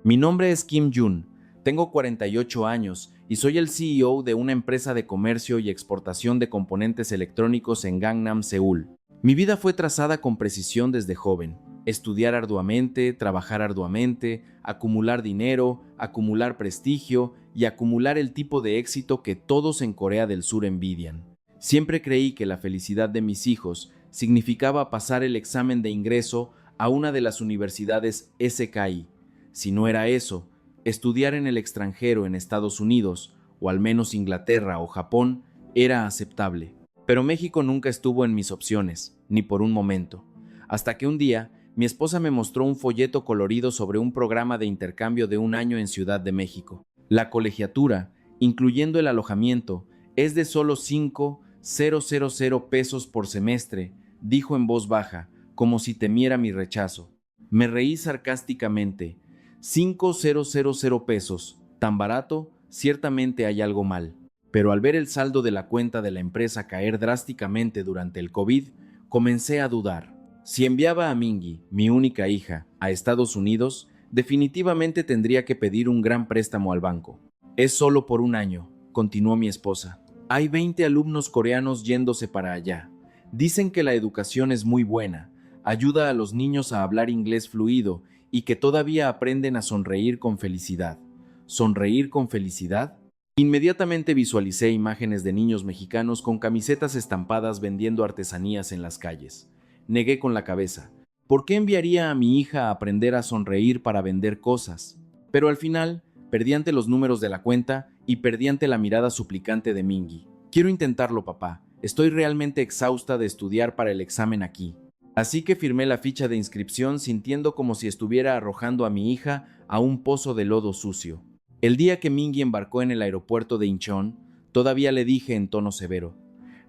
Mi nombre es Kim Jun, tengo 48 años y soy el CEO de una empresa de comercio y exportación de componentes electrónicos en Gangnam, Seúl. Mi vida fue trazada con precisión desde joven. Estudiar arduamente, trabajar arduamente, acumular dinero, acumular prestigio y acumular el tipo de éxito que todos en Corea del Sur envidian. Siempre creí que la felicidad de mis hijos significaba pasar el examen de ingreso a una de las universidades SKI. Si no era eso, estudiar en el extranjero en Estados Unidos, o al menos Inglaterra o Japón, era aceptable. Pero México nunca estuvo en mis opciones, ni por un momento. Hasta que un día, mi esposa me mostró un folleto colorido sobre un programa de intercambio de un año en Ciudad de México. La colegiatura, incluyendo el alojamiento, es de solo 5,000 pesos por semestre, dijo en voz baja, como si temiera mi rechazo. Me reí sarcásticamente. 5,000 pesos. ¿Tan barato? Ciertamente hay algo mal. Pero al ver el saldo de la cuenta de la empresa caer drásticamente durante el COVID, comencé a dudar. Si enviaba a Mingy, mi única hija, a Estados Unidos, definitivamente tendría que pedir un gran préstamo al banco. Es solo por un año, continuó mi esposa. Hay 20 alumnos coreanos yéndose para allá. Dicen que la educación es muy buena, ayuda a los niños a hablar inglés fluido y que todavía aprenden a sonreír con felicidad. ¿Sonreír con felicidad? Inmediatamente visualicé imágenes de niños mexicanos con camisetas estampadas vendiendo artesanías en las calles. Negué con la cabeza. ¿Por qué enviaría a mi hija a aprender a sonreír para vender cosas? Pero al final, perdí ante los números de la cuenta y perdí ante la mirada suplicante de Mingy. Quiero intentarlo, papá. Estoy realmente exhausta de estudiar para el examen aquí. Así que firmé la ficha de inscripción sintiendo como si estuviera arrojando a mi hija a un pozo de lodo sucio. El día que Mingy embarcó en el aeropuerto de Incheon, todavía le dije en tono severo: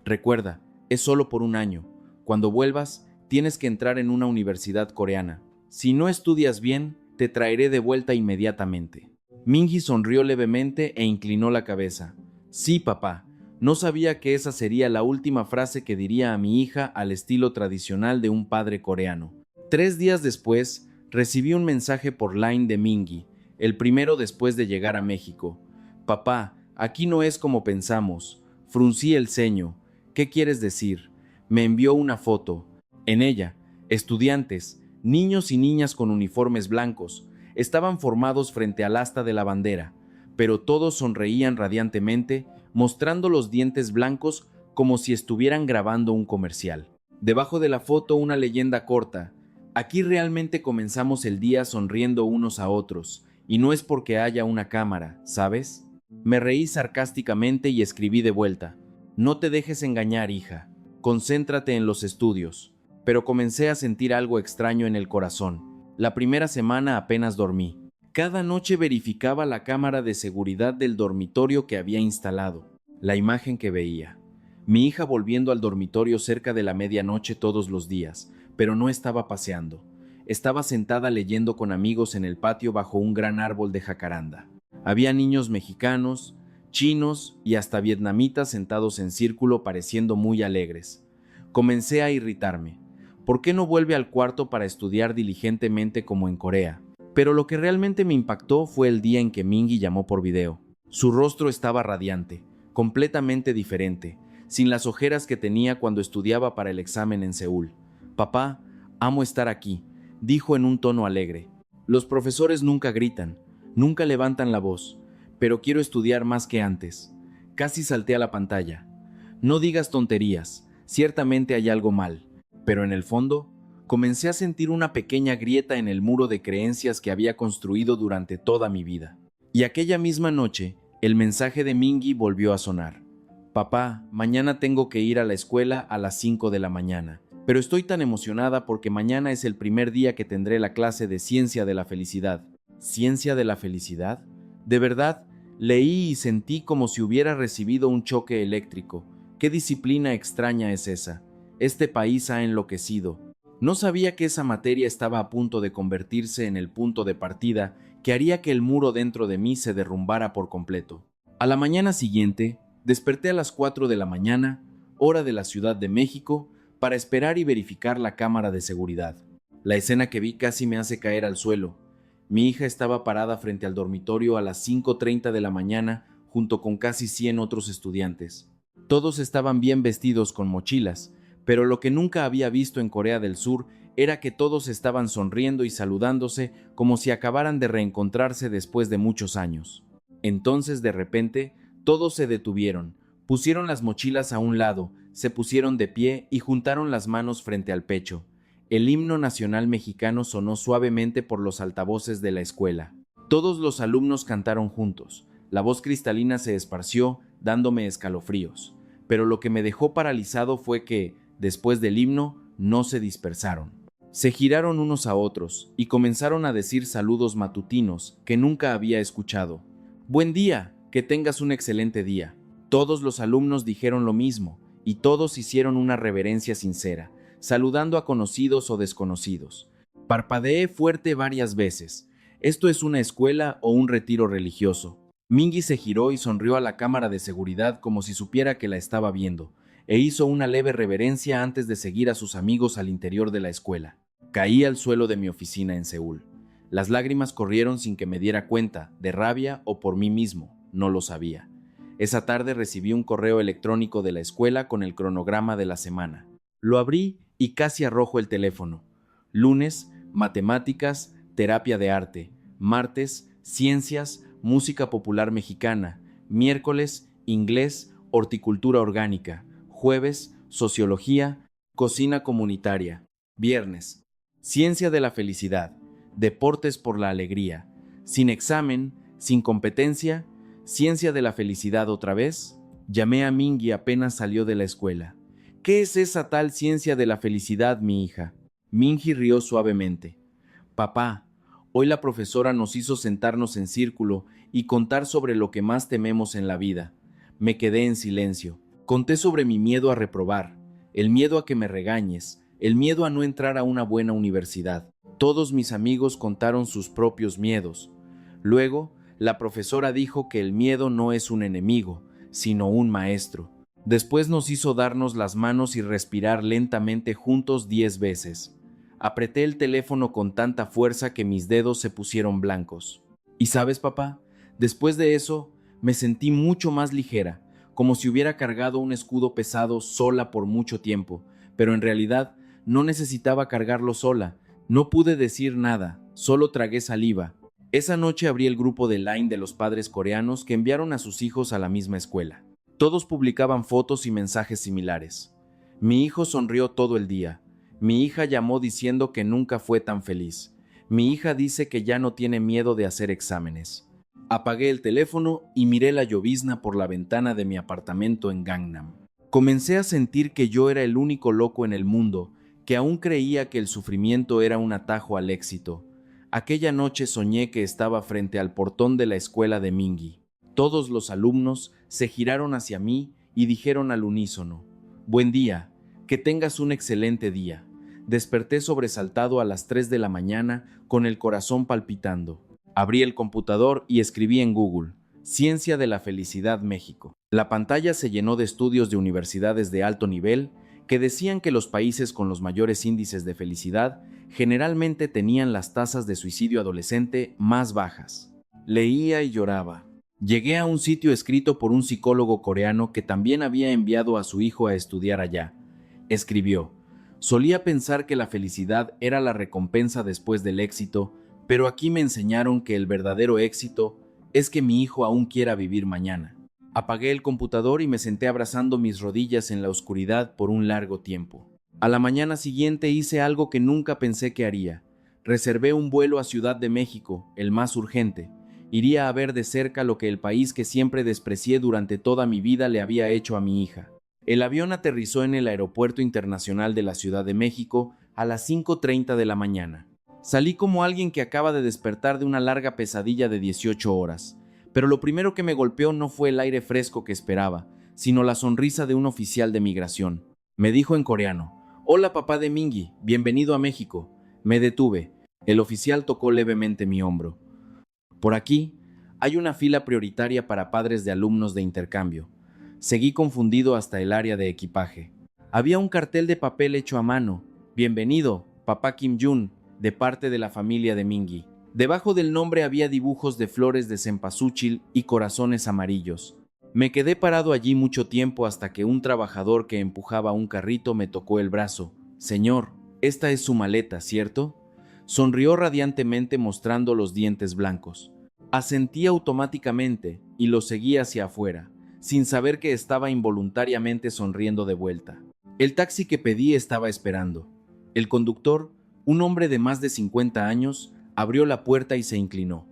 recuerda, es solo por un año. Cuando vuelvas, tienes que entrar en una universidad coreana. Si no estudias bien, te traeré de vuelta inmediatamente. Mingy sonrió levemente e inclinó la cabeza. Sí, papá. No sabía que esa sería la última frase que diría a mi hija al estilo tradicional de un padre coreano. 3 días después, recibí un mensaje por Line de Mingy, el primero después de llegar a México. Papá, aquí no es como pensamos. Fruncí el ceño. ¿Qué quieres decir? Me envió una foto. En ella, estudiantes, niños y niñas con uniformes blancos, estaban formados frente al asta de la bandera, pero todos sonreían radiantemente, mostrando los dientes blancos como si estuvieran grabando un comercial. Debajo de la foto una leyenda corta: aquí realmente comenzamos el día sonriendo unos a otros, y no es porque haya una cámara, ¿sabes? Me reí sarcásticamente y escribí de vuelta: no te dejes engañar, hija. Concéntrate en los estudios. Pero comencé a sentir algo extraño en el corazón. La primera semana apenas dormí. Cada noche verificaba la cámara de seguridad del dormitorio que había instalado. La imagen que veía: mi hija volviendo al dormitorio cerca de la medianoche todos los días, pero no estaba paseando. Estaba sentada leyendo con amigos en el patio bajo un gran árbol de jacaranda. Había niños mexicanos, chinos y hasta vietnamitas sentados en círculo pareciendo muy alegres. Comencé a irritarme. ¿Por qué no vuelve al cuarto para estudiar diligentemente como en Corea? Pero lo que realmente me impactó fue el día en que Mingy llamó por video. Su rostro estaba radiante, completamente diferente, sin las ojeras que tenía cuando estudiaba para el examen en Seúl. Papá, amo estar aquí, dijo en un tono alegre. Los profesores nunca gritan, nunca levantan la voz, pero quiero estudiar más que antes. Casi salté a la pantalla. No digas tonterías, ciertamente hay algo mal, pero en el fondo comencé a sentir una pequeña grieta en el muro de creencias que había construido durante toda mi vida. Y aquella misma noche, el mensaje de Mingy volvió a sonar. Papá, mañana tengo que ir a la escuela a las 5 de la mañana, pero estoy tan emocionada porque mañana es el primer día que tendré la clase de Ciencia de la Felicidad. ¿Ciencia de la Felicidad? De verdad, leí y sentí como si hubiera recibido un choque eléctrico. ¿Qué disciplina extraña es esa? Este país ha enloquecido. No sabía que esa materia estaba a punto de convertirse en el punto de partida que haría que el muro dentro de mí se derrumbara por completo. A la mañana siguiente, desperté a las 4 de la mañana, hora de la Ciudad de México, para esperar y verificar la cámara de seguridad. La escena que vi casi me hace caer al suelo. Mi hija estaba parada frente al dormitorio a las 5:30 de la mañana junto con casi 100 otros estudiantes. Todos estaban bien vestidos con mochilas, pero lo que nunca había visto en Corea del Sur era que todos estaban sonriendo y saludándose como si acabaran de reencontrarse después de muchos años. Entonces, de repente, todos se detuvieron, pusieron las mochilas a un lado, se pusieron de pie y juntaron las manos frente al pecho. El himno nacional mexicano sonó suavemente por los altavoces de la escuela. Todos los alumnos cantaron juntos. La voz cristalina se esparció, dándome escalofríos. Pero lo que me dejó paralizado fue que, después del himno, no se dispersaron. Se giraron unos a otros y comenzaron a decir saludos matutinos que nunca había escuchado. «Buen día, que tengas un excelente día». Todos los alumnos dijeron lo mismo y todos hicieron una reverencia sincera, saludando a conocidos o desconocidos. Parpadeé fuerte varias veces. ¿Esto es una escuela o un retiro religioso? Mingy se giró y sonrió a la cámara de seguridad como si supiera que la estaba viendo, e hizo una leve reverencia antes de seguir a sus amigos al interior de la escuela. Caí al suelo de mi oficina en Seúl. Las lágrimas corrieron sin que me diera cuenta, de rabia o por mí mismo, no lo sabía. Esa tarde recibí un correo electrónico de la escuela con el cronograma de la semana. Lo abrí y casi arrojo el teléfono. Lunes, matemáticas, terapia de arte. Martes, ciencias, música popular mexicana. Miércoles, inglés, horticultura orgánica. Jueves, sociología, cocina comunitaria. Viernes, ciencia de la felicidad, deportes por la alegría. Sin examen, sin competencia, ciencia de la felicidad otra vez. Llamé a Mingy apenas salió de la escuela. ¿Qué es esa tal ciencia de la felicidad, mi hija? Mingy rió suavemente. Papá, hoy la profesora nos hizo sentarnos en círculo y contar sobre lo que más tememos en la vida. Me quedé en silencio. Conté sobre mi miedo a reprobar, el miedo a que me regañes, el miedo a no entrar a una buena universidad. Todos mis amigos contaron sus propios miedos. Luego, la profesora dijo que el miedo no es un enemigo, sino un maestro. Después nos hizo darnos las manos y respirar lentamente juntos 10 veces. Apreté el teléfono con tanta fuerza que mis dedos se pusieron blancos. ¿Y sabes, papá? Después de eso, me sentí mucho más ligera, como si hubiera cargado un escudo pesado sola por mucho tiempo, pero en realidad no necesitaba cargarlo sola. No pude decir nada, solo tragué saliva. Esa noche abrí el grupo de Line de los padres coreanos que enviaron a sus hijos a la misma escuela. Todos publicaban fotos y mensajes similares. Mi hijo sonrió todo el día. Mi hija llamó diciendo que nunca fue tan feliz. Mi hija dice que ya no tiene miedo de hacer exámenes. Apagué el teléfono y miré la llovizna por la ventana de mi apartamento en Gangnam. Comencé a sentir que yo era el único loco en el mundo, que aún creía que el sufrimiento era un atajo al éxito. Aquella noche soñé que estaba frente al portón de la escuela de Mingy. Todos los alumnos se giraron hacia mí y dijeron al unísono: «Buen día, que tengas un excelente día». Desperté sobresaltado a las 3 de la mañana con el corazón palpitando. Abrí el computador y escribí en Google: Ciencia de la Felicidad México. La pantalla se llenó de estudios de universidades de alto nivel que decían que los países con los mayores índices de felicidad generalmente tenían las tasas de suicidio adolescente más bajas. Leía y lloraba. Llegué a un sitio escrito por un psicólogo coreano que también había enviado a su hijo a estudiar allá. Escribió: solía pensar que la felicidad era la recompensa después del éxito, pero aquí me enseñaron que el verdadero éxito es que mi hijo aún quiera vivir mañana. Apagué el computador y me senté abrazando mis rodillas en la oscuridad por un largo tiempo. A la mañana siguiente hice algo que nunca pensé que haría. Reservé un vuelo a Ciudad de México, el más urgente. Iría a ver de cerca lo que el país que siempre desprecié durante toda mi vida le había hecho a mi hija. El avión aterrizó en el Aeropuerto Internacional de la Ciudad de México a las 5:30 de la mañana. Salí como alguien que acaba de despertar de una larga pesadilla de 18 horas. Pero lo primero que me golpeó no fue el aire fresco que esperaba, sino la sonrisa de un oficial de migración. Me dijo en coreano: «Hola, papá de Mingy, bienvenido a México». Me detuve. El oficial tocó levemente mi hombro. «Por aquí hay una fila prioritaria para padres de alumnos de intercambio». Seguí confundido hasta el área de equipaje. Había un cartel de papel hecho a mano: «Bienvenido, papá Kim Jun, de parte de la familia de Mingy». Debajo del nombre había dibujos de flores de cempasúchil y corazones amarillos. Me quedé parado allí mucho tiempo hasta que un trabajador que empujaba un carrito me tocó el brazo. Señor, esta es su maleta, ¿cierto? Sonrió radiantemente mostrando los dientes blancos. Asentí automáticamente y lo seguí hacia afuera, sin saber que estaba involuntariamente sonriendo de vuelta. El taxi que pedí estaba esperando. El conductor, un hombre de más de 50 años, abrió la puerta y se inclinó.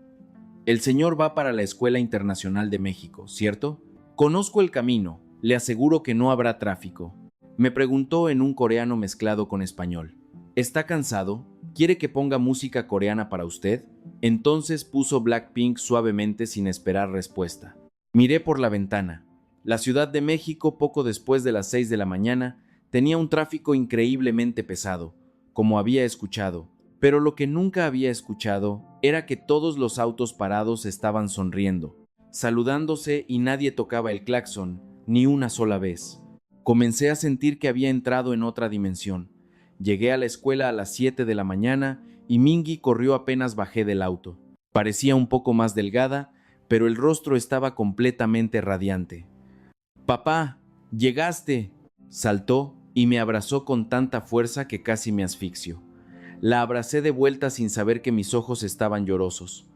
El señor va para la Escuela Internacional de México, ¿cierto? Conozco el camino, le aseguro que no habrá tráfico. Me preguntó en un coreano mezclado con español. ¿Está cansado? ¿Quiere que ponga música coreana para usted? Entonces puso Blackpink suavemente sin esperar respuesta. Miré por la ventana. La Ciudad de México, poco después de las 6 de la mañana, tenía un tráfico increíblemente pesado, como había escuchado. Pero lo que nunca había escuchado era que todos los autos parados estaban sonriendo, saludándose y nadie tocaba el claxon, ni una sola vez. Comencé a sentir que había entrado en otra dimensión. Llegué a la escuela a las 7 de la mañana y Mingy corrió apenas bajé del auto. Parecía un poco más delgada, pero el rostro estaba completamente radiante. «Papá, llegaste», saltó y me abrazó con tanta fuerza que casi me asfixio. La abracé de vuelta sin saber que mis ojos estaban llorosos.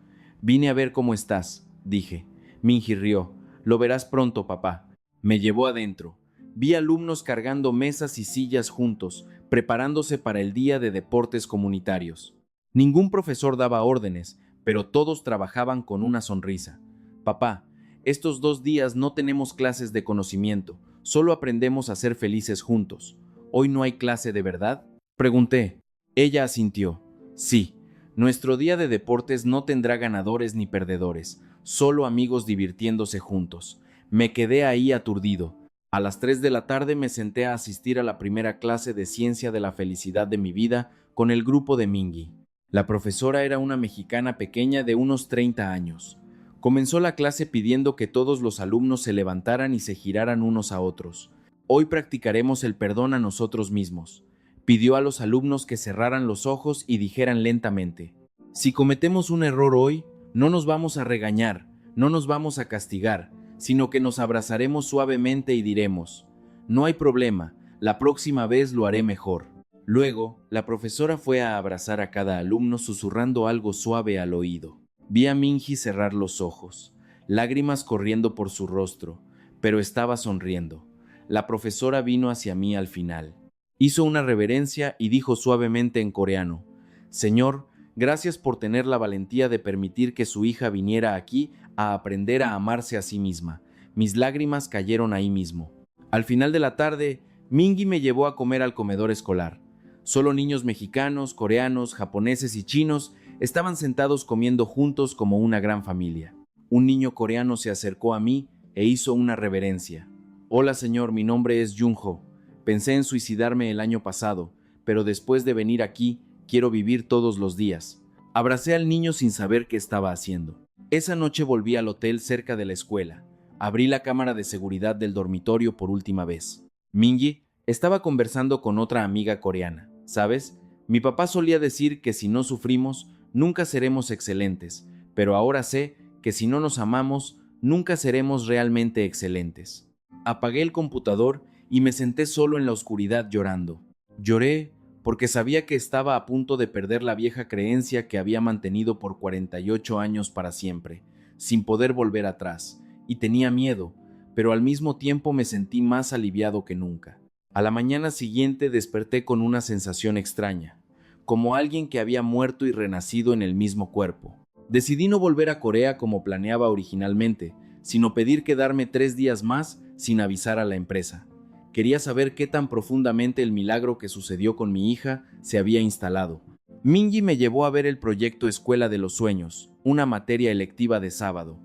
«Vine a ver cómo estás», dije. Mingy rió. «Lo verás pronto, papá». Me llevó adentro. Vi alumnos cargando mesas y sillas juntos, preparándose para el día de deportes comunitarios. Ningún profesor daba órdenes, pero todos trabajaban con una sonrisa. «Papá, estos 2 días no tenemos clases de conocimiento, solo aprendemos a ser felices juntos. ¿Hoy no hay clase de verdad?», pregunté. Ella asintió. «Sí, nuestro día de deportes no tendrá ganadores ni perdedores, solo amigos divirtiéndose juntos». Me quedé ahí aturdido. A las 3 de la tarde me senté a asistir a la primera clase de Ciencia de la Felicidad de mi vida con el grupo de Mingy. La profesora era una mexicana pequeña de unos 30 años. Comenzó la clase pidiendo que todos los alumnos se levantaran y se giraran unos a otros. «Hoy practicaremos el perdón a nosotros mismos». Pidió a los alumnos que cerraran los ojos y dijeran lentamente: «Si cometemos un error hoy, no nos vamos a regañar, no nos vamos a castigar, sino que nos abrazaremos suavemente y diremos: no hay problema, la próxima vez lo haré mejor». Luego, la profesora fue a abrazar a cada alumno susurrando algo suave al oído. Vi a Mingy cerrar los ojos, lágrimas corriendo por su rostro, pero estaba sonriendo. La profesora vino hacia mí al final. Hizo una reverencia y dijo suavemente en coreano: «Señor, gracias por tener la valentía de permitir que su hija viniera aquí a aprender a amarse a sí misma». Mis lágrimas cayeron ahí mismo. Al final de la tarde, Mingy me llevó a comer al comedor escolar. Solo niños mexicanos, coreanos, japoneses y chinos estaban sentados comiendo juntos como una gran familia. Un niño coreano se acercó a mí e hizo una reverencia. «Hola señor, mi nombre es Junho. Pensé en suicidarme el año pasado, pero después de venir aquí, quiero vivir todos los días». Abracé al niño sin saber qué estaba haciendo. Esa noche volví al hotel cerca de la escuela. Abrí la cámara de seguridad del dormitorio por última vez. Mingy estaba conversando con otra amiga coreana. «¿Sabes? Mi papá solía decir que si no sufrimos, nunca seremos excelentes, pero ahora sé que si no nos amamos, nunca seremos realmente excelentes». Apagué el computador y me senté solo en la oscuridad llorando. Lloré porque sabía que estaba a punto de perder la vieja creencia que había mantenido por 48 años para siempre, sin poder volver atrás, y tenía miedo, pero al mismo tiempo me sentí más aliviado que nunca. A la mañana siguiente desperté con una sensación extraña, como alguien que había muerto y renacido en el mismo cuerpo. Decidí no volver a Corea como planeaba originalmente, sino pedir quedarme 3 días más sin avisar a la empresa. Quería saber qué tan profundamente el milagro que sucedió con mi hija se había instalado. Mingy me llevó a ver el proyecto Escuela de los Sueños, una materia electiva de sábado.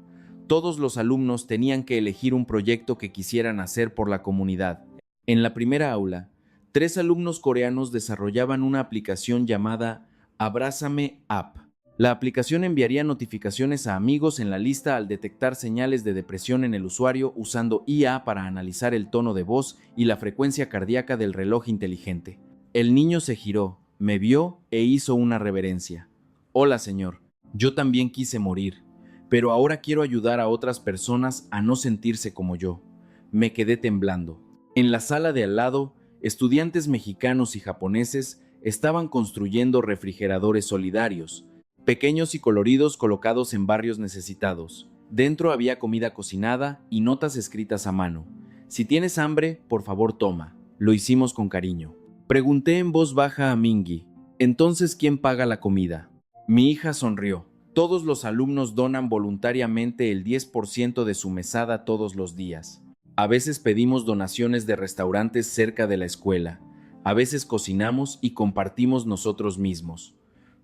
Todos los alumnos tenían que elegir un proyecto que quisieran hacer por la comunidad. En la primera aula, 3 alumnos coreanos desarrollaban una aplicación llamada Abrázame App. La aplicación enviaría notificaciones a amigos en la lista al detectar señales de depresión en el usuario usando IA para analizar el tono de voz y la frecuencia cardíaca del reloj inteligente. El niño se giró, me vio e hizo una reverencia. «Hola, señor. Yo también quise morir, pero ahora quiero ayudar a otras personas a no sentirse como yo. Me quedé temblando. En la sala de al lado, estudiantes mexicanos y japoneses estaban construyendo refrigeradores solidarios, pequeños y coloridos colocados en barrios necesitados. Dentro había comida cocinada y notas escritas a mano. Si tienes hambre, por favor toma. Lo hicimos con cariño. Pregunté en voz baja a Mingi, ¿entonces quién paga la comida? Mi hija sonrió. Todos los alumnos donan voluntariamente el 10% de su mesada todos los días. A veces pedimos donaciones de restaurantes cerca de la escuela. A veces cocinamos y compartimos nosotros mismos.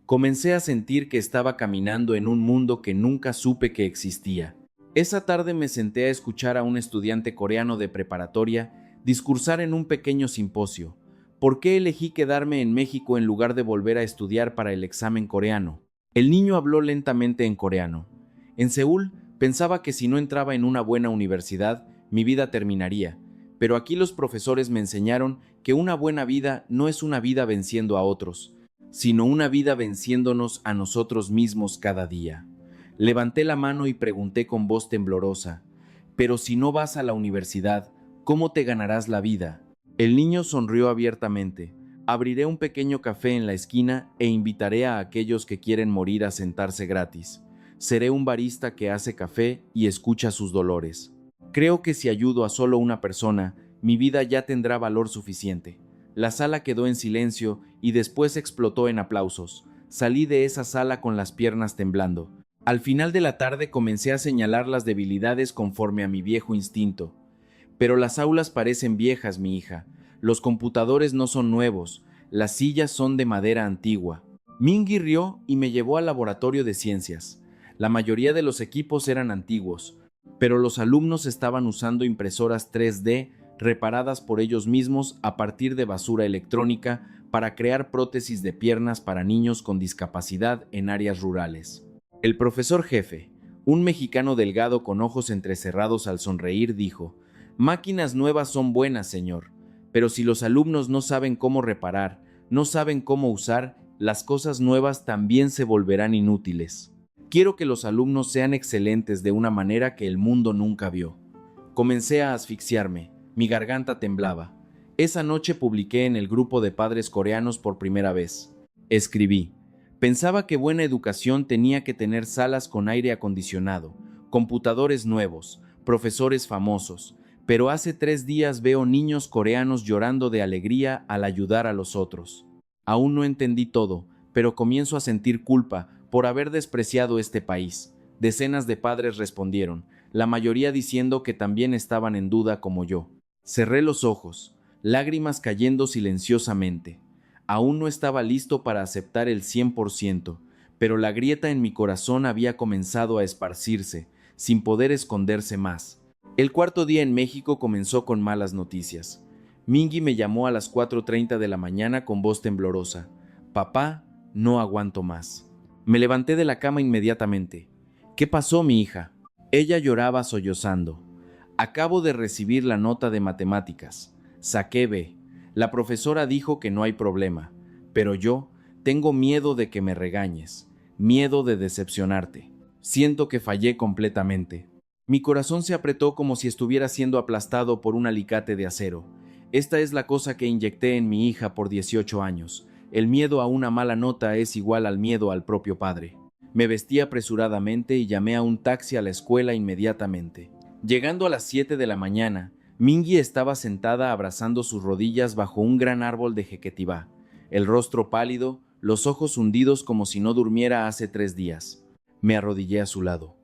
Comencé a sentir que estaba caminando en un mundo que nunca supe que existía. Esa tarde me senté a escuchar a un estudiante coreano de preparatoria discursar en un pequeño simposio. ¿Por qué elegí quedarme en México en lugar de volver a estudiar para el examen coreano? El niño habló lentamente en coreano. En Seúl, pensaba que si no entraba en una buena universidad, mi vida terminaría, pero aquí los profesores me enseñaron que una buena vida no es una vida venciendo a otros, sino una vida venciéndonos a nosotros mismos cada día. Levanté la mano y pregunté con voz temblorosa, «Pero si no vas a la universidad, ¿cómo te ganarás la vida?» El niño sonrió abiertamente. Abriré un pequeño café en la esquina e invitaré a aquellos que quieren morir a sentarse gratis. Seré un barista que hace café y escucha sus dolores. Creo que si ayudo a solo una persona, mi vida ya tendrá valor suficiente. La sala quedó en silencio y después explotó en aplausos. Salí de esa sala con las piernas temblando. Al final de la tarde comencé a señalar las debilidades conforme a mi viejo instinto. Pero las aulas parecen viejas, mi hija. Los computadores no son nuevos. Las sillas son de madera antigua. Mingi rió y me llevó al laboratorio de ciencias. La mayoría de los equipos eran antiguos, pero los alumnos estaban usando impresoras 3D reparadas por ellos mismos a partir de basura electrónica para crear prótesis de piernas para niños con discapacidad en áreas rurales. El profesor jefe, un mexicano delgado con ojos entrecerrados al sonreír, dijo: «Máquinas nuevas son buenas, señor, pero si los alumnos no saben cómo reparar, no saben cómo usar, las cosas nuevas también se volverán inútiles. Quiero que los alumnos sean excelentes de una manera que el mundo nunca vio». Comencé a asfixiarme, mi garganta temblaba. Esa noche publiqué en el grupo de padres coreanos por primera vez. Escribí: «Pensaba que buena educación tenía que tener salas con aire acondicionado, computadores nuevos, profesores famosos, pero hace 3 días veo niños coreanos llorando de alegría al ayudar a los otros. Aún no entendí todo, pero comienzo a sentir culpa por haber despreciado este país». Decenas de padres respondieron, la mayoría diciendo que también estaban en duda como yo. Cerré los ojos, lágrimas cayendo silenciosamente. Aún no estaba listo para aceptar el 100%, pero la grieta en mi corazón había comenzado a esparcirse, sin poder esconderse más. El cuarto día en México comenzó con malas noticias. Mingi me llamó a las 4:30 de la mañana con voz temblorosa. «Papá, no aguanto más». Me levanté de la cama inmediatamente. «¿Qué pasó, mi hija?». Ella lloraba sollozando. «Acabo de recibir la nota de matemáticas. Saqué B. La profesora dijo que no hay problema, pero yo tengo miedo de que me regañes, miedo de decepcionarte. Siento que fallé completamente». Mi corazón se apretó como si estuviera siendo aplastado por un alicate de acero. Esta es la cosa que inyecté en mi hija por 18 años. El miedo a una mala nota es igual al miedo al propio padre. Me vestí apresuradamente y llamé a un taxi a la escuela inmediatamente. Llegando a las 7 de la mañana, Mingi estaba sentada abrazando sus rodillas bajo un gran árbol de jequetibá, el rostro pálido, los ojos hundidos como si no durmiera hace 3 días. Me arrodillé a su lado.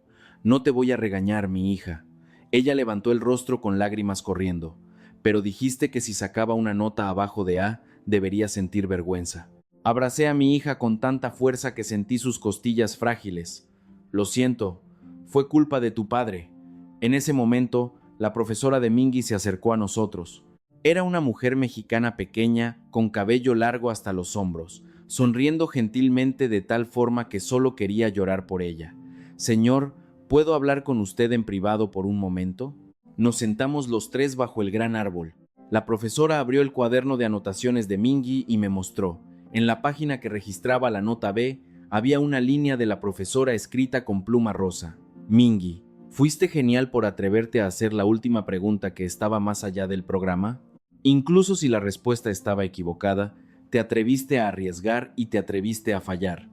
«No te voy a regañar, mi hija». Ella levantó el rostro con lágrimas corriendo. «Pero dijiste que si sacaba una nota abajo de A, debería sentir vergüenza». Abracé a mi hija con tanta fuerza que sentí sus costillas frágiles. «Lo siento, fue culpa de tu padre». En ese momento, la profesora de Mingi se acercó a nosotros. Era una mujer mexicana pequeña, con cabello largo hasta los hombros, sonriendo gentilmente de tal forma que solo quería llorar por ella. «Señor, ¿puedo hablar con usted en privado por un momento?». Nos sentamos los tres bajo el gran árbol. La profesora abrió el cuaderno de anotaciones de Mingi y me mostró. En la página que registraba la nota B, Había una línea de la profesora escrita con pluma rosa. Mingy, ¿fuiste genial por atreverte a hacer la última pregunta que estaba más allá del programa? Incluso si la respuesta estaba equivocada, te atreviste a arriesgar y te atreviste a fallar.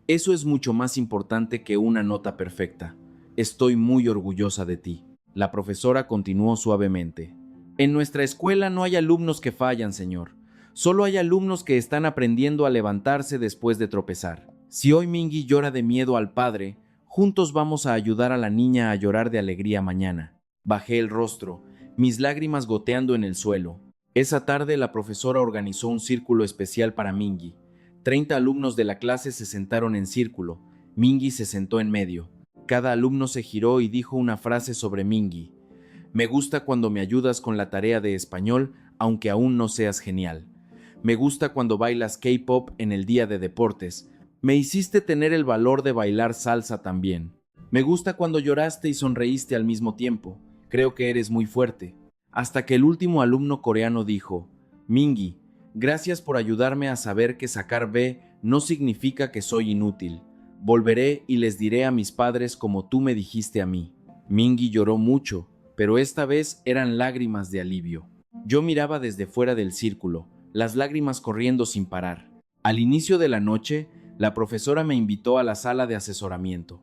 Eso es mucho más importante que una nota perfecta. Estoy muy orgullosa de ti. La profesora continuó suavemente. En nuestra escuela no hay alumnos que fallan, señor. Solo hay alumnos que están aprendiendo a levantarse después de tropezar. Si hoy Mingy llora de miedo al padre, juntos vamos a ayudar a la niña a llorar de alegría mañana. Bajé el rostro, mis lágrimas goteando en el suelo. Esa tarde la profesora organizó un círculo especial para Mingy. 30 alumnos de la clase se sentaron en círculo. Mingy se sentó en medio. Cada alumno se giró y dijo una frase sobre Mingy. Me gusta cuando me ayudas con la tarea de español, aunque aún no seas genial. Me gusta cuando bailas K-pop en el día de deportes. Me hiciste tener el valor de bailar salsa también. Me gusta cuando lloraste y sonreíste al mismo tiempo. Creo que eres muy fuerte. Hasta que el último alumno coreano dijo, Mingy, gracias por ayudarme a saber que sacar B no significa que soy inútil. Volveré y les diré a mis padres como tú me dijiste a mí. Mingy lloró mucho, pero esta vez eran lágrimas de alivio. Yo miraba desde fuera del círculo, las lágrimas corriendo sin parar. Al inicio de la noche, la profesora me invitó a la sala de asesoramiento.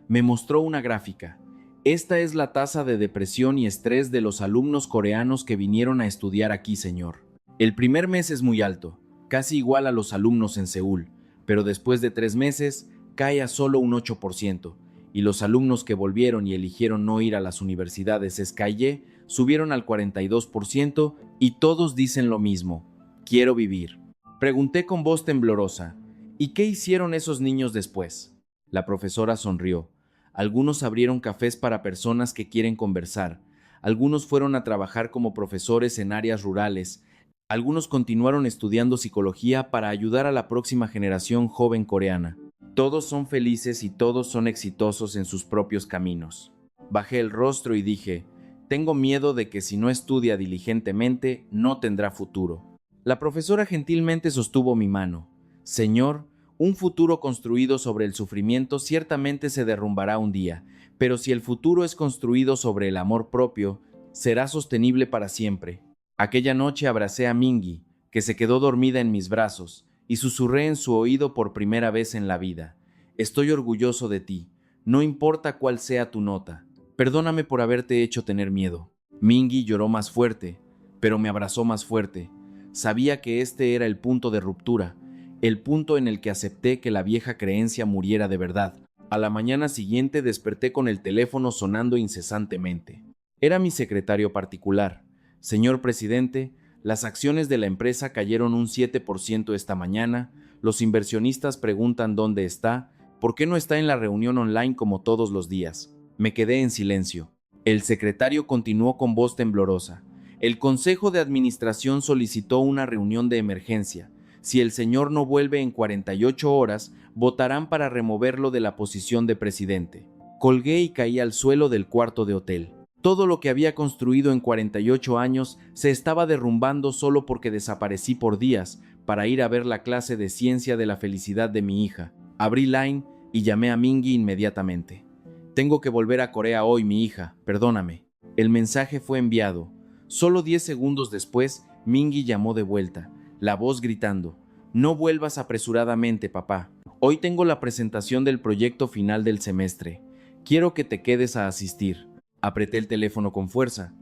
Me mostró una gráfica. Esta es la tasa de depresión y estrés de los alumnos coreanos que vinieron a estudiar aquí, señor. El primer mes es muy alto, casi igual a los alumnos en Seúl, pero después de 3 meses cae a solo un 8%, y los alumnos que volvieron y eligieron no ir a las universidades SKY subieron al 42% y todos dicen lo mismo, quiero vivir. Pregunté con voz temblorosa, ¿y qué hicieron esos niños después? La profesora sonrió. Algunos abrieron cafés para personas que quieren conversar. Algunos fueron a trabajar como profesores en áreas rurales. Algunos continuaron estudiando psicología para ayudar a la próxima generación joven coreana. Todos son felices y todos son exitosos en sus propios caminos. Bajé el rostro y dije, tengo miedo de que si no estudia diligentemente, no tendrá futuro. La profesora gentilmente sostuvo mi mano. Señor, un futuro construido sobre el sufrimiento ciertamente se derrumbará un día, pero si el futuro es construido sobre el amor propio, será sostenible para siempre. Aquella noche abracé a Mingy, que se quedó dormida en mis brazos, y susurré en su oído por primera vez en la vida. Estoy orgulloso de ti, no importa cuál sea tu nota. Perdóname por haberte hecho tener miedo. Mingy lloró más fuerte, pero me abrazó más fuerte. Sabía que este era el punto de ruptura, el punto en el que acepté que la vieja creencia muriera de verdad. A la mañana siguiente desperté con el teléfono sonando incesantemente. Era mi secretario particular. Señor presidente, las acciones de la empresa cayeron un 7% esta mañana, los inversionistas preguntan dónde está, ¿por qué no está en la reunión online como todos los días? Me quedé en silencio. El secretario continuó con voz temblorosa. El Consejo de Administración solicitó una reunión de emergencia. Si el señor no vuelve en 48 horas, votarán para removerlo de la posición de presidente. Colgué y caí al suelo del cuarto de hotel. Todo lo que había construido en 48 años se estaba derrumbando solo porque desaparecí por días para ir a ver la clase de ciencia de la felicidad de mi hija. Abrí Line y llamé a Mingy inmediatamente. Tengo que volver a Corea hoy, mi hija, perdóname. El mensaje fue enviado. Solo 10 segundos después, Mingy llamó de vuelta, la voz gritando, no vuelvas apresuradamente, papá. Hoy tengo la presentación del proyecto final del semestre. Quiero que te quedes a asistir. Apreté el teléfono con fuerza.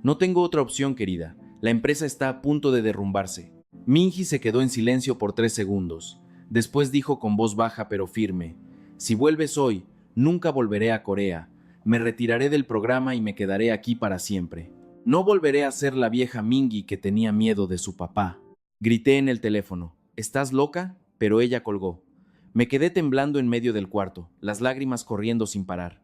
No tengo otra opción, querida. La empresa está a punto de derrumbarse. Mingy se quedó en silencio por 3 segundos. Después dijo con voz baja pero firme, si vuelves hoy, nunca volveré a Corea. Me retiraré del programa y me quedaré aquí para siempre. No volveré a ser la vieja Mingy que tenía miedo de su papá. Grité en el teléfono. ¿Estás loca? Pero ella colgó. Me quedé temblando en medio del cuarto, las lágrimas corriendo sin parar.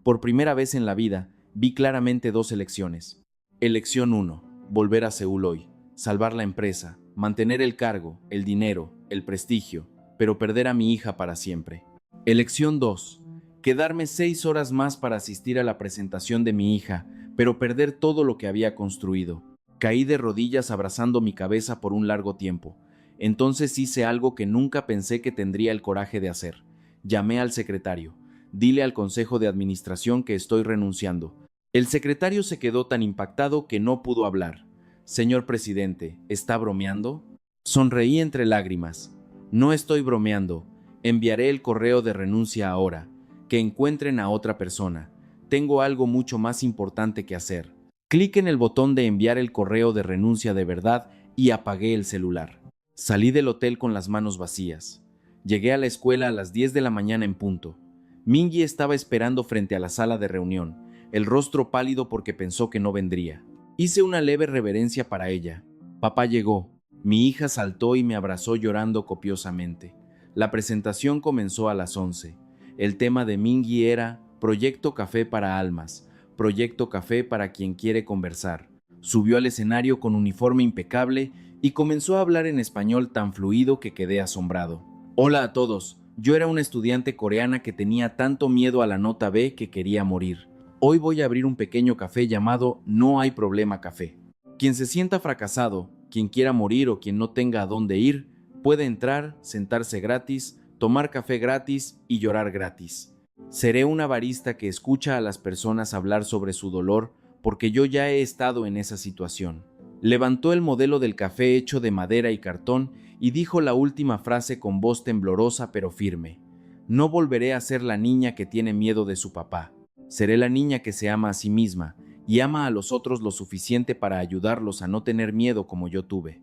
Por primera vez en la vida, vi claramente 2 elecciones. Elección 1. Volver a Seúl hoy. Salvar la empresa. Mantener el cargo, el dinero, el prestigio, pero perder a mi hija para siempre. Elección 2. Quedarme 6 horas más para asistir a la presentación de mi hija, pero perder todo lo que había construido. Caí de rodillas abrazando mi cabeza por un largo tiempo. Entonces hice algo que nunca pensé que tendría el coraje de hacer. Llamé al secretario. Dile al consejo de administración que estoy renunciando. El secretario se quedó tan impactado que no pudo hablar. Señor presidente, ¿está bromeando? Sonreí entre lágrimas. No estoy bromeando. Enviaré el correo de renuncia ahora. Que encuentren a otra persona. Tengo algo mucho más importante que hacer. Clic en el botón de enviar el correo de renuncia de verdad y apagué el celular. Salí del hotel con las manos vacías. Llegué a la escuela a las 10 de la mañana en punto. Mingy estaba esperando frente a la sala de reunión, el rostro pálido porque pensó que no vendría. Hice una leve reverencia para ella. Papá llegó. Mi hija saltó y me abrazó llorando copiosamente. La presentación comenzó a las 11. El tema de Mingy era Proyecto Café para Almas, Proyecto Café para quien quiere conversar. Subió al escenario con uniforme impecable y comenzó a hablar en español tan fluido que quedé asombrado. Hola a todos. Yo era una estudiante coreana que tenía tanto miedo a la nota B que quería morir. Hoy voy a abrir un pequeño café llamado No Hay Problema Café. Quien se sienta fracasado, quien quiera morir o quien no tenga a dónde ir, puede entrar, sentarse gratis, tomar café gratis y llorar gratis. Seré una barista que escucha a las personas hablar sobre su dolor porque yo ya he estado en esa situación. Levantó el modelo del café hecho de madera y cartón y dijo la última frase con voz temblorosa pero firme. No volveré a ser la niña que tiene miedo de su papá. Seré la niña que se ama a sí misma y ama a los otros lo suficiente para ayudarlos a no tener miedo como yo tuve.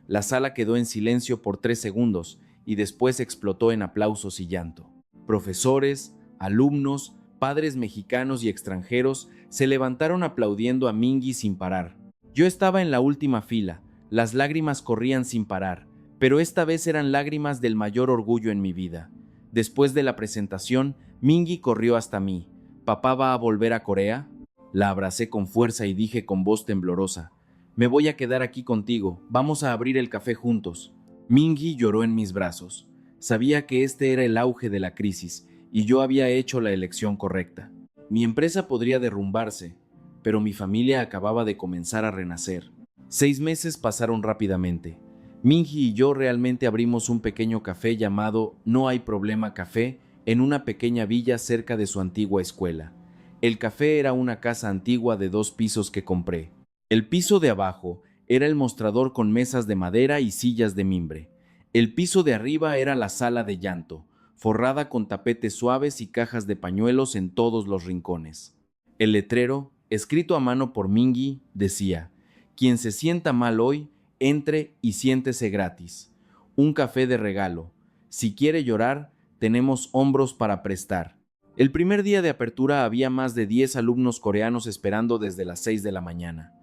La sala quedó en silencio por 3 segundos y después explotó en aplausos y llanto. Profesores, alumnos, padres mexicanos y extranjeros se levantaron aplaudiendo a Mingy sin parar. Yo estaba en la última fila, las lágrimas corrían sin parar, pero esta vez eran lágrimas del mayor orgullo en mi vida. Después de la presentación, Mingy corrió hasta mí. ¿Papá va a volver a Corea? La abracé con fuerza y dije con voz temblorosa, me voy a quedar aquí contigo, vamos a abrir el café juntos. Mingy lloró en mis brazos. Sabía que este era el auge de la crisis y yo había hecho la elección correcta. Mi empresa podría derrumbarse, pero mi familia acababa de comenzar a renacer. 6 meses pasaron rápidamente. Mingy y yo realmente abrimos un pequeño café llamado No Hay Problema Café en una pequeña villa cerca de su antigua escuela. El café era una casa antigua de 2 pisos que compré. El piso de abajo era el mostrador con mesas de madera y sillas de mimbre. El piso de arriba era la sala de llanto, forrada con tapetes suaves y cajas de pañuelos en todos los rincones. El letrero, escrito a mano por Mingy, decía: quien se sienta mal hoy, entre y siéntese gratis. Un café de regalo. Si quiere llorar, tenemos hombros para prestar. El primer día de apertura había más de 10 alumnos coreanos esperando desde las 6 de la mañana.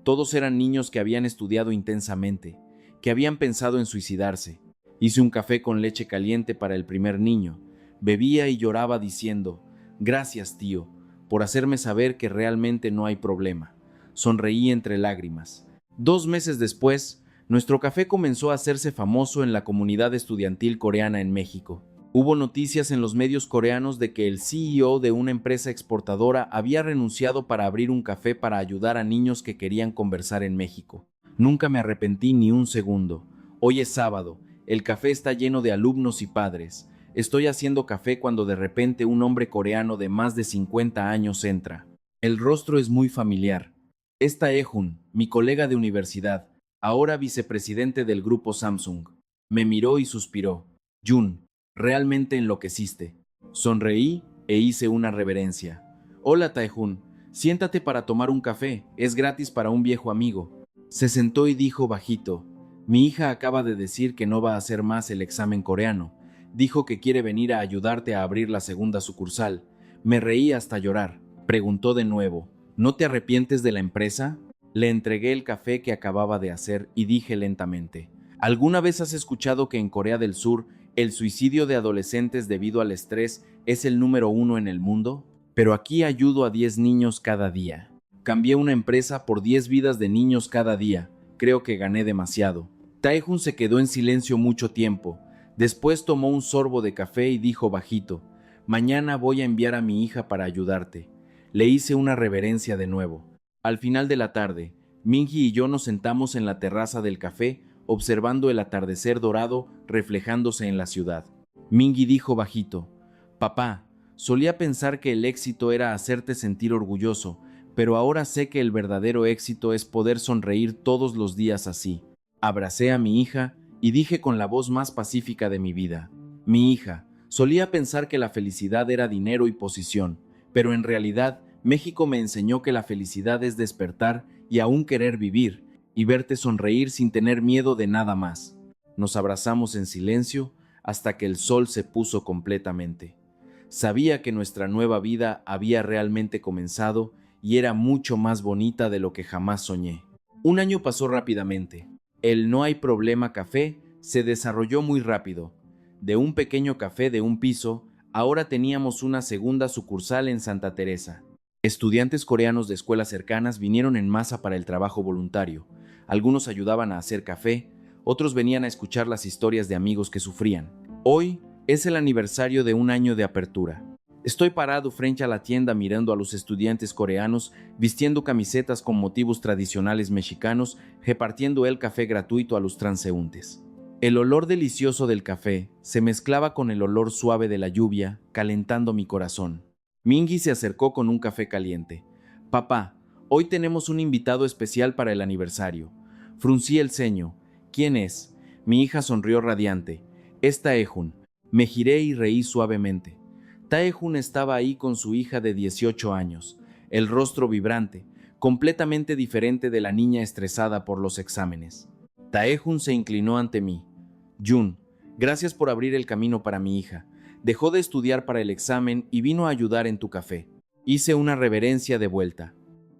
Todos eran niños que habían estudiado intensamente, que habían pensado en suicidarse. Hice un café con leche caliente para el primer niño. Bebía y lloraba diciendo: gracias, tío, por hacerme saber que realmente no hay problema. Sonreí entre lágrimas. 2 meses después, nuestro café comenzó a hacerse famoso en la comunidad estudiantil coreana en México. Hubo noticias en los medios coreanos de que el CEO de una empresa exportadora había renunciado para abrir un café para ayudar a niños que querían conversar en México. Nunca me arrepentí ni un segundo. Hoy es sábado, el café está lleno de alumnos y padres. Estoy haciendo café cuando de repente un hombre coreano de más de 50 años entra. El rostro es muy familiar. Es Taehun, mi colega de universidad, ahora vicepresidente del grupo Samsung. Me miró y suspiró. Jun, realmente enloqueciste. Sonreí e hice una reverencia. Hola Taehun, siéntate para tomar un café, es gratis para un viejo amigo. Se sentó y dijo bajito: mi hija acaba de decir que no va a hacer más el examen coreano. Dijo que quiere venir a ayudarte a abrir la segunda sucursal. Me reí hasta llorar. Preguntó de nuevo: ¿no te arrepientes de la empresa? Le entregué el café que acababa de hacer y dije lentamente: ¿alguna vez has escuchado que en Corea del Sur el suicidio de adolescentes debido al estrés es el número 1 en el mundo? Pero aquí ayudo a 10 niños cada día. Cambié una empresa por 10 vidas de niños cada día. Creo que gané demasiado. Taehun se quedó en silencio mucho tiempo. Después tomó un sorbo de café y dijo bajito: mañana voy a enviar a mi hija para ayudarte. Le hice una reverencia de nuevo. Al final de la tarde, Mingy y yo nos sentamos en la terraza del café observando el atardecer dorado reflejándose en la ciudad. Mingy dijo bajito: «Papá, solía pensar que el éxito era hacerte sentir orgulloso, pero ahora sé que el verdadero éxito es poder sonreír todos los días así». Abracé a mi hija y dije con la voz más pacífica de mi vida: «Mi hija, solía pensar que la felicidad era dinero y posición, pero en realidad México me enseñó que la felicidad es despertar y aún querer vivir, y verte sonreír sin tener miedo de nada más». Nos abrazamos en silencio hasta que el sol se puso completamente. Sabía que nuestra nueva vida había realmente comenzado y era mucho más bonita de lo que jamás soñé. Un año pasó rápidamente. El No hay problema café se desarrolló muy rápido. De un pequeño café de un piso, ahora teníamos una segunda sucursal en Santa Teresa. Estudiantes coreanos de escuelas cercanas vinieron en masa para el trabajo voluntario. Algunos ayudaban a hacer café, otros venían a escuchar las historias de amigos que sufrían. Hoy es el aniversario de un año de apertura. Estoy parado frente a la tienda mirando a los estudiantes coreanos vistiendo camisetas con motivos tradicionales mexicanos, repartiendo el café gratuito a los transeúntes. El olor delicioso del café se mezclaba con el olor suave de la lluvia, calentando mi corazón. Mingy se acercó con un café caliente. «Papá, hoy tenemos un invitado especial para el aniversario». Fruncí el ceño. «¿Quién es?». Mi hija sonrió radiante. «Es Taejun». Me giré y reí suavemente. Taejun estaba ahí con su hija de 18 años, el rostro vibrante, completamente diferente de la niña estresada por los exámenes. Taejun se inclinó ante mí. «Jun, gracias por abrir el camino para mi hija. Dejó de estudiar para el examen y vino a ayudar en tu café». Hice una reverencia de vuelta.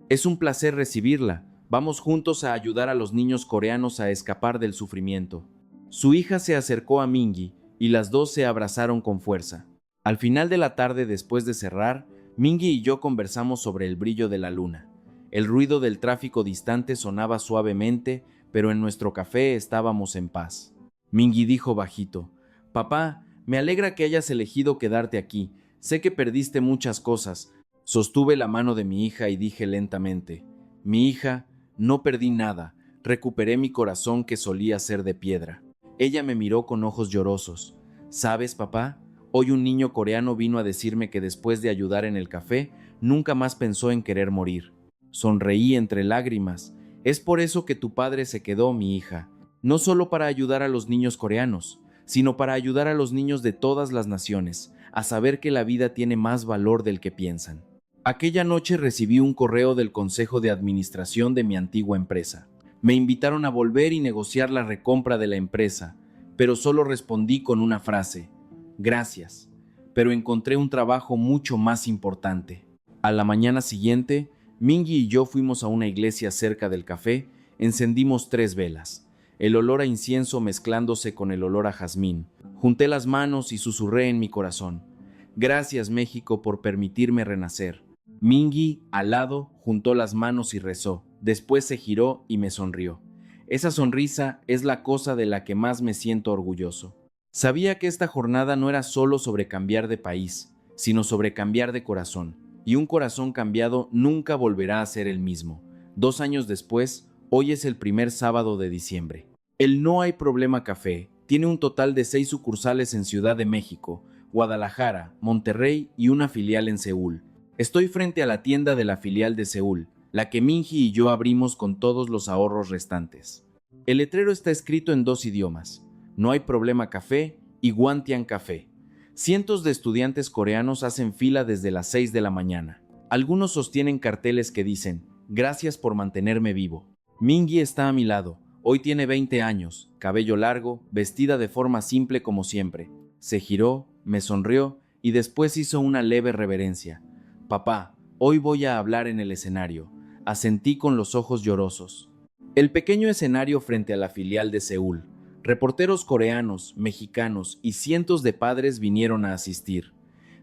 «Es un placer recibirla. Vamos juntos a ayudar a los niños coreanos a escapar del sufrimiento». Su hija se acercó a Mingy y las dos se abrazaron con fuerza. Al final de la tarde, después de cerrar, Mingy y yo conversamos sobre el brillo de la luna. El ruido del tráfico distante sonaba suavemente, pero en nuestro café estábamos en paz. Mingy dijo bajito: «Papá, me alegra que hayas elegido quedarte aquí. Sé que perdiste muchas cosas». Sostuve la mano de mi hija y dije lentamente: «Mi hija, no perdí nada. Recuperé mi corazón que solía ser de piedra». Ella me miró con ojos llorosos. «¿Sabes, papá? Hoy un niño coreano vino a decirme que después de ayudar en el café, nunca más pensó en querer morir». Sonreí entre lágrimas. «Es por eso que tu padre se quedó, mi hija. No solo para ayudar a los niños coreanos, sino para ayudar a los niños de todas las naciones, a saber que la vida tiene más valor del que piensan». Aquella noche recibí un correo del consejo de administración de mi antigua empresa. Me invitaron a volver y negociar la recompra de la empresa, pero solo respondí con una frase: «Gracias», pero encontré un trabajo mucho más importante. A la mañana siguiente, Mingy y yo fuimos a una iglesia cerca del café, encendimos 3 velas, el olor a incienso mezclándose con el olor a jazmín. Junté las manos y susurré en mi corazón: «Gracias, México, por permitirme renacer». Mingy, al lado, juntó las manos y rezó. Después se giró y me sonrió. Esa sonrisa es la cosa de la que más me siento orgulloso. Sabía que esta jornada no era solo sobre cambiar de país, sino sobre cambiar de corazón. Y un corazón cambiado nunca volverá a ser el mismo. 2 años después, hoy es el primer sábado de diciembre. El No hay problema café tiene un total de 6 sucursales en Ciudad de México, Guadalajara, Monterrey y una filial en Seúl. Estoy frente a la tienda de la filial de Seúl, la que Mingy y yo abrimos con todos los ahorros restantes. El letrero está escrito en 2 idiomas: No hay problema café y Gwantian Café. Cientos de estudiantes coreanos hacen fila desde las 6 de la mañana. Algunos sostienen carteles que dicen: «Gracias por mantenerme vivo». Mingy está a mi lado. Hoy tiene 20 años, cabello largo, vestida de forma simple como siempre. Se giró, me sonrió y después hizo una leve reverencia. «Papá, hoy voy a hablar en el escenario», asentí con los ojos llorosos. El pequeño escenario frente a la filial de Seúl. Reporteros coreanos, mexicanos y cientos de padres vinieron a asistir.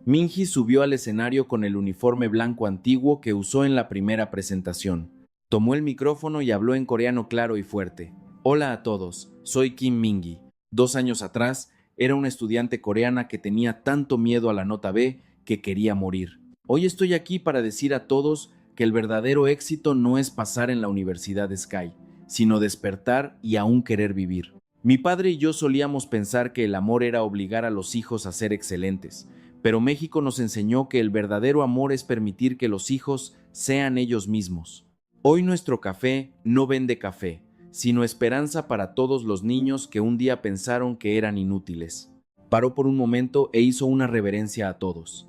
Mingy subió al escenario con el uniforme blanco antiguo que usó en la primera presentación. Tomó el micrófono y habló en coreano claro y fuerte. «Hola a todos, soy Kim Mingy. 2 años atrás, era una estudiante coreana que tenía tanto miedo a la nota B que quería morir. Hoy estoy aquí para decir a todos que el verdadero éxito no es pasar en la Universidad Sky, sino despertar y aún querer vivir. Mi padre y yo solíamos pensar que el amor era obligar a los hijos a ser excelentes, pero México nos enseñó que el verdadero amor es permitir que los hijos sean ellos mismos. Hoy nuestro café no vende café, sino esperanza para todos los niños que un día pensaron que eran inútiles. Paró por un momento e hizo una reverencia a todos.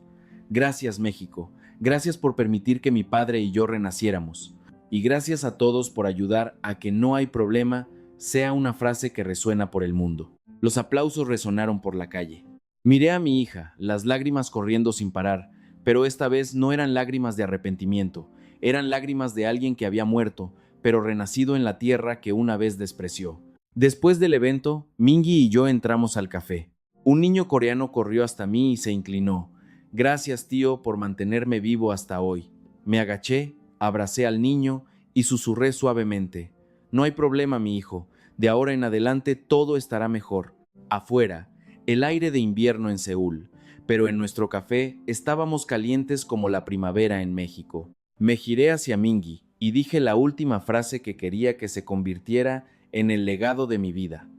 Gracias, México. Gracias por permitir que mi padre y yo renaciéramos. Y gracias a todos por ayudar a que no hay problema sea una frase que resuena por el mundo. Los aplausos resonaron por la calle. Miré a mi hija, las lágrimas corriendo sin parar, pero esta vez no eran lágrimas de arrepentimiento, eran lágrimas de alguien que había muerto, pero renacido en la tierra que una vez despreció. Después del evento, Mingy y yo entramos al café. Un niño coreano corrió hasta mí y se inclinó. Gracias, tío, por mantenerme vivo hasta hoy. Me agaché, abracé al niño y susurré suavemente. No hay problema, mi hijo. De ahora en adelante todo estará mejor. Afuera, el aire de invierno en Seúl, pero en nuestro café estábamos calientes como la primavera en México. Me giré hacia Mingy y dije la última frase que quería que se convirtiera en el legado de mi vida.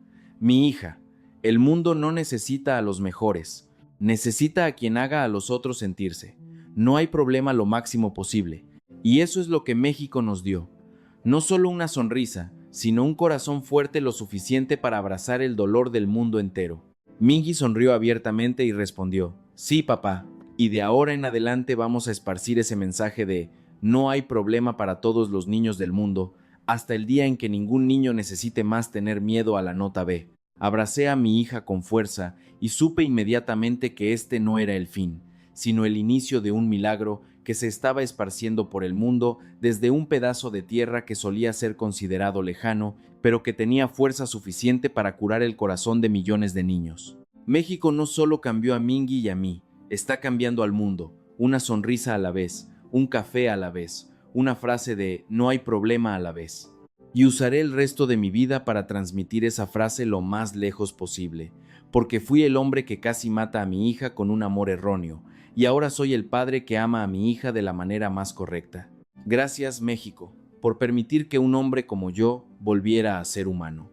Mi hija, el mundo no necesita a los mejores, necesita a quien haga a los otros sentirse. No hay problema lo máximo posible, y eso es lo que México nos dio. No solo una sonrisa, sino un corazón fuerte lo suficiente para abrazar el dolor del mundo entero. Mingy sonrió abiertamente y respondió, sí, papá, y de ahora en adelante vamos a esparcir ese mensaje de no hay problema para todos los niños del mundo, hasta el día en que ningún niño necesite más tener miedo a la nota B. Abracé a mi hija con fuerza y supe inmediatamente que este no era el fin, sino el inicio de un milagro que se estaba esparciendo por el mundo desde un pedazo de tierra que solía ser considerado lejano, pero que tenía fuerza suficiente para curar el corazón de millones de niños. México no solo cambió a Mingy y a mí, está cambiando al mundo, una sonrisa a la vez, un café a la vez, una frase de no hay problema a la vez. Y usaré el resto de mi vida para transmitir esa frase lo más lejos posible, porque fui el hombre que casi mata a mi hija con un amor erróneo, y ahora soy el padre que ama a mi hija de la manera más correcta. Gracias, México, por permitir que un hombre como yo volviera a ser humano.